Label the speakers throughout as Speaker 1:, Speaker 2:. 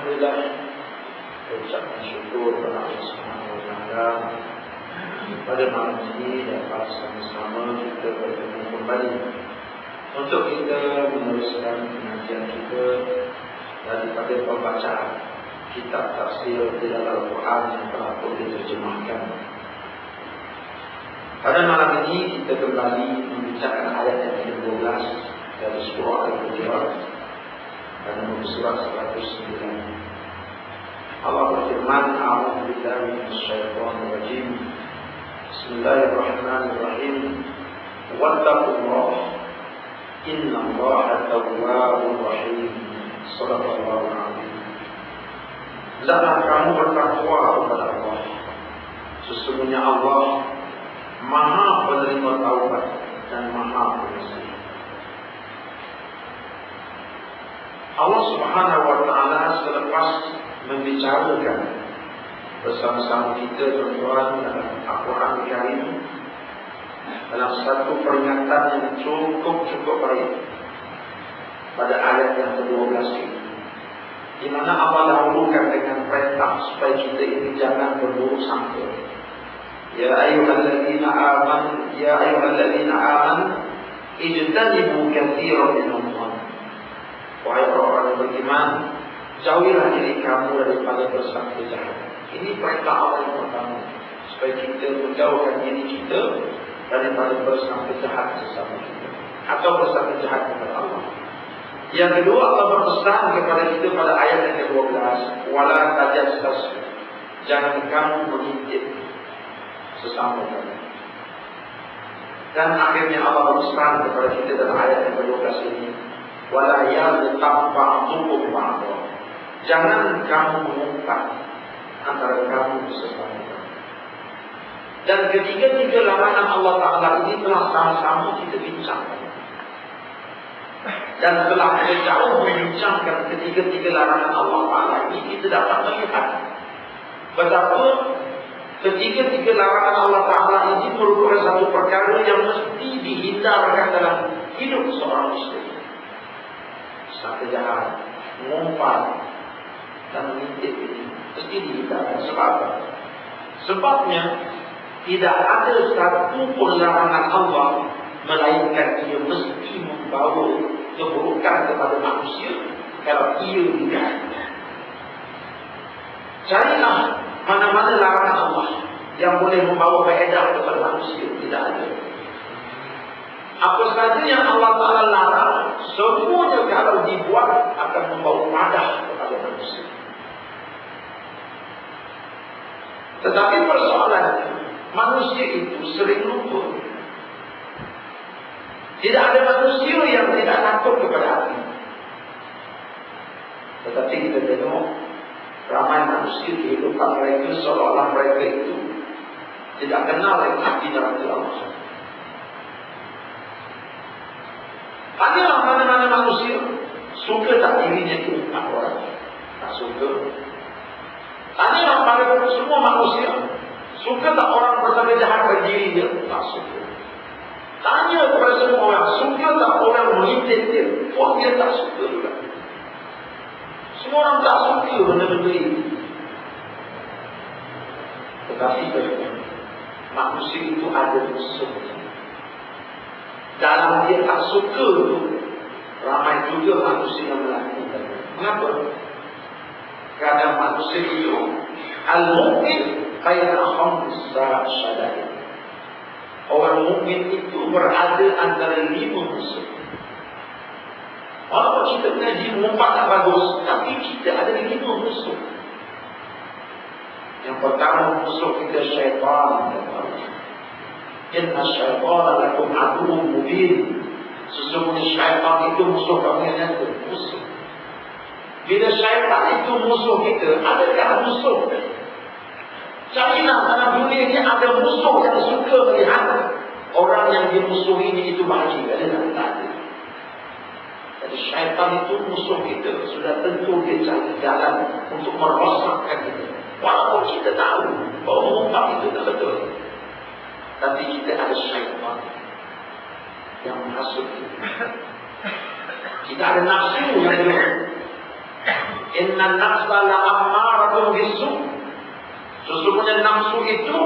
Speaker 1: Alhamdulillah, ucapkan syukur kepada Allah Subhanahu wa Ta'ala. Pada malam ini dapat sama-sama kita bertemu kembali untuk kita meneruskan pengajian kita daripada pembacaan kitab tafsir di dalam Al-Quran yang telah pun diterjemahkan. Pada malam ini kita kembali membicarakan ayat yang ke-12 dari surah Al-Hujurat pada muka surat 109. Allah berfirman, A'udzu billahi minasyaitonir rajim. Bismillahirrahmanirrahim. Wattaqullah innallaha tawwabur rahim. Shadaqallahu alazim. Hendaklah kamu bertakwa kepada Allah. Sesungguhnya Allah Maha penerima taubat dan Maha pengasih. Allah Subhanahu wa Ta'ala selepas membicarakan bersama-sama kita tuan-tuan dalam Al-Quran Karim dalam satu peringatan yang cukup baik pada ayat yang ke-12 ini, di mana Allah dahulukan dengan perintah supaya kita ini jangan berburuk sangka. Ya ayyuhalladzina amanu ijtanibu katsiran minadh dhann. Wahai orang yang beriman, jauhilah diri kamu daripada bersangka jahat. Ini perintah Allah yang pertama, supaya kita menjauhkan diri kita daripada bersangka jahat sesama kita atau bersangka jahat kepada Allah. Yang kedua, Allah berpesan kepada kita pada ayat yang ke-12, wala tajassasu, jangan kamu mengintip sesama kamu. Dan akhirnya Allah berpesan kepada kita dalam ayat yang ke-12 ini, wala yaghtab ba'dukum ba'dha, jangan kamu mengumpat antara kamu sesama kamu. Dan ketiga-tiga larangan Allah Ta'ala ini telah sama-sama kita bincangkan. Dan setelah kita jauh membincangkan ketiga-tiga larangan Allah Ta'ala ini, kita dapat melihat betapa ketiga-tiga larangan Allah Ta'ala ini merupakan satu perkara yang mesti dihindarkan dalam hidup seorang muslim. Sangka jahat, mengumpat dan mengintip ini mesti dihindarkan. Sebab apa? Sebabnya tidak ada satu pun larangan Allah melainkan ia mesti membawa keburukan kepada manusia kalau ia tidak. Carilah mana-mana larangan Allah yang boleh membawa faedah kepada manusia. Tidak ada. Apa saja yang Allah Ta'ala larang, semuanya kalau dibuat akan membawa faedah kepada manusia. Tetapi persoalannya, manusia itu sering lupa. Tidak ada manusia yang tidak takut kepada api. Tetapi kita tengok ramai manusia kehidupan mereka seolah-olah mereka itu tidak kenal api neraka Allah. Tanyalah mana-mana manusia suka tak dirinya diumpat orang? Tak suka. Tanyalah pada semua manusia suka tak orang bersama jahat pada dirinya? Tak suka. Tanya kepada semua orang, suka tak orang mengintip dia? Wah, dia tak suka juga. Semua orang tak suka benda-benda ini. Tetapi manusia itu ada musuh. Dalam dia tak suka itu, ramai juga manusia yang melakukan. Mengapa? Kerana manusia itu al-mu'min baina khamsa syada'id. Orang mukmin itu berada antara 5 musuh. Walaupun kita mengaji mengumpat tak bagus, tapi kita ada 5 musuh. Yang pertama musuh kita syaitan. Inna syaitana lakum aduwwun mubin. Sesungguhnya syaitan itu musuh kamu yang nyata. Musuh. Bila syaitan itu musuh kita, adakah musuh? Carilah dalam dunia ini ada musuh yang suka melihat orang yang dimusuhi ini itu bahagia. Ada tak ada? Jadi syaitan itu musuh kita. Sudah tentu dia cari jalan untuk merosakkan kita. Walaupun kita tahu bahawa mengumpat itu tak betul, tapi kita ada syaitan yang menghasut kita. Kita ada nafsu yang belum. Inna nafsa la'ammaratun bisu'. Sesungguhnya nafsu itu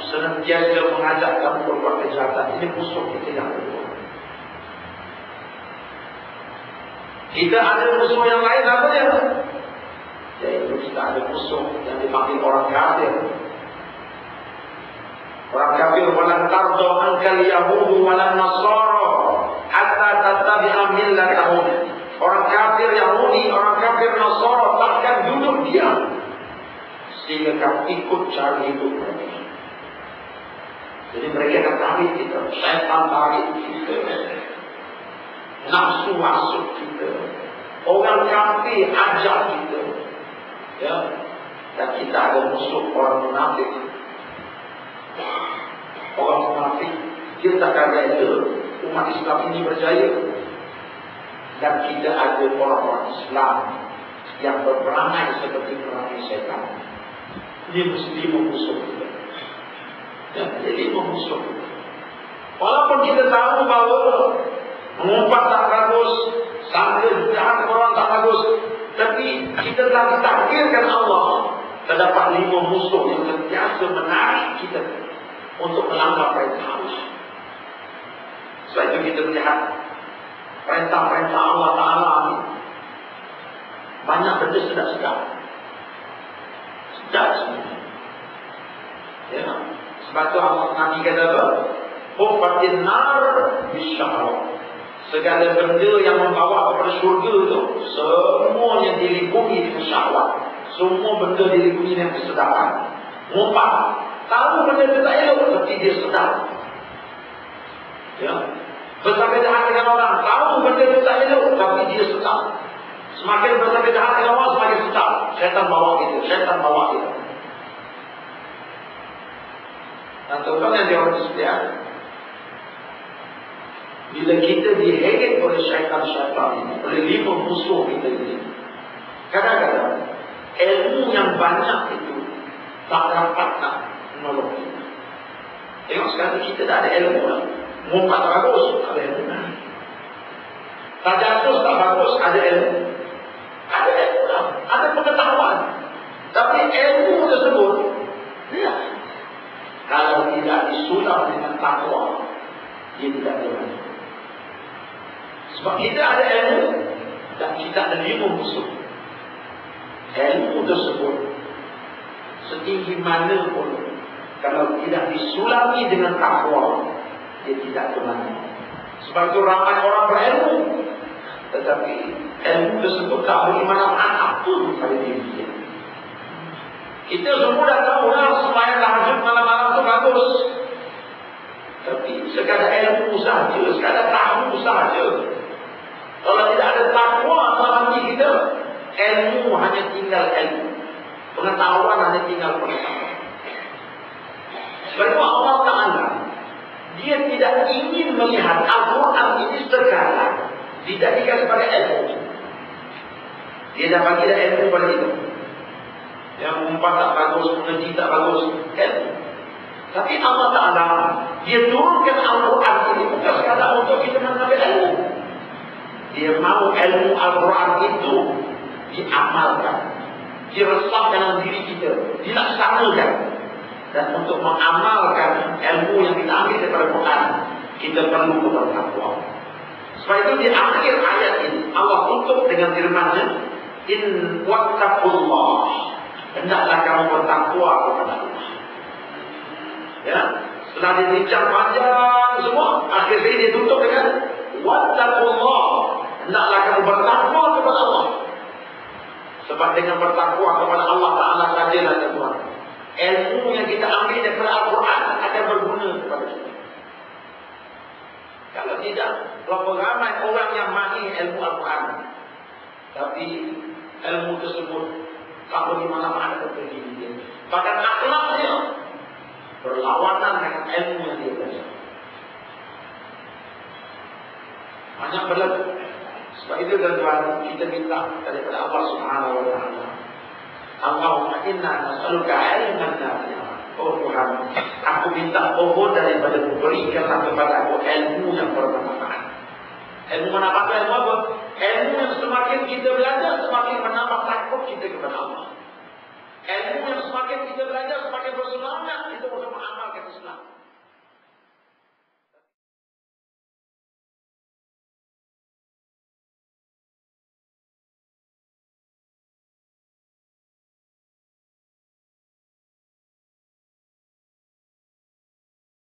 Speaker 1: senantiasa mengajak kamu berbuat kejahatan. Ini musuh kita yang kedua. Kita ada musuh yang lain apa dia? Yaitu kita ada musuh yang dipanggil orang kafir. Orang kafir, walan tardo ankal yahudu walan nasara hatta tattabi'a millatahum. Orang kafir Yahudi, orang kafir Nasara takkan duduk diam sehingga kamu ikut cara hidup mereka. Jadi mereka akan tarik kita, syaitan tarik kita, nafsu masuk kita, orang kafir ajak kita, ya. Dan kita ada musuh orang munafik. Orang munafik dia takkan rela umat Islam ini berjaya. Dan kita ada orang-orang Islam yang berperangai seperti perangai syaitan. Dia mesti memusuh kita. Ya, jadi memusuh kita. Walaupun kita tahu bahawa mengumpat tak bagus, sambil jahat orang tak bagus, tapi kita telah ditakdirkan Allah terdapat 5 musuh yang sentiasa menarik kita untuk melanggar perintah Allah. Sebab itu kita melihat perintah-perintah Allah Ta'ala ini banyak benda sedap-sedap. Sedap sebenarnya. Ya. Sebab itu Allah Nabi kata apa? Hufatin nar bisyahawat. Segala benda yang membawa kepada syurga itu semuanya dilindungi dengan syahwat. Semua benda dilindungi dengan kesedapan. Ngumpat. Tahu benda itu tak elok, tapi dia sedap. Ya. Bersama jahat dengan orang, tahu benda itu tak elok, tapi dia sedap. Semakin bersama jahat dengan orang, semakin sedap. Syaitan bawa kita, syaitan bawa kita. Dan tuan yang diorang setia, bila kita diheret oleh syaitan-syaitan ini, oleh 5 musuh kita ini, kadang-kadang ilmu yang banyak itu tak dapat nak menolong kita. Tengok sekarang kita tak ada ilmu lah. Ngumpat tak bagus, ada ilmu. Tajasus tak bagus, ada ilmu. Ada ilmu lah, ada pengetahuan. Tapi ilmu tersebut, ya, kalau tidak disulam dengan takwa, dia tidak berani. Sebab kita ada ilmu dan kita ada 5 musuh. Ilmu tersebut setinggi mana pun, kalau tidak disulami dengan takwa, dia tidak berani. Sebab itu ramai orang berilmu, tetapi ilmu tersebut tak beri manfaat pun pada diri dia. Kita semua dah tahu lah sembahyang tahajud malam-malam itu bagus, tapi sekadar ilmu sahaja, sekadar tahu sahaja. Kalau tidak ada takwa dalam hati kita, ilmu hanya tinggal ilmu, pengetahuan hanya tinggal pengetahuan. Sebab itu Allah Ta'ala, dia tidak ingin melihat Al-Quran ini sekadar dijadikan sebagai ilmu. Dia dah bagi dah ilmu pada itu. Yang mengumpat tak bagus, mengaji tak bagus, ilmu. Tapi Allah Ta'ala, dia turunkan Al-Quran ini bukan sekadar untuk kita mengambil ilmu. Dia mahu ilmu Al-Quran itu diamalkan, diresap dalam diri kita, dilaksanakan. Dan untuk mengamalkan ilmu yang kita ambil daripada Quran, kita perlu bertakwa. Sebab itu di akhir ayat ini Allah tutup dengan firman-Nya, in wattaqullah, hendaklah kamu bertakwa kepada Allah. Ya, setelah dibincang panjang semua, akhirnya dia tutup dengan wattaqullah, hendaklah kamu bertakwa kepada Allah. Sebab dengan bertakwa kepada Allah Ta'ala sajalah Tuhan, ilmu yang kita ambil daripada Al-Quran akan berguna kepada kita. Kalau tidak, berapa ramai orang yang mahir ilmu Al-Quran, tapi ilmu tersebut tak beri manfaat kepada diri dia. Bahkan akhlaknya berlawanan dengan ilmu yang dia belajar. Banyak berlaku. Sebab itu tuan-tuan, kita minta daripada Allah Subhanahu Wa Taala, Allahumma inna nas'aluka ilman nafi'an. Oh Tuhan, aku minta pohon daripada berikanlah kepada aku ilmu yang bermanfaat. Ilmu manfaat ilmu apa? Ilmu yang semakin kita belajar, semakin menambah takwa cinta kepada Allah. Ilmu yang semakin kita belajar, semakin bersemangat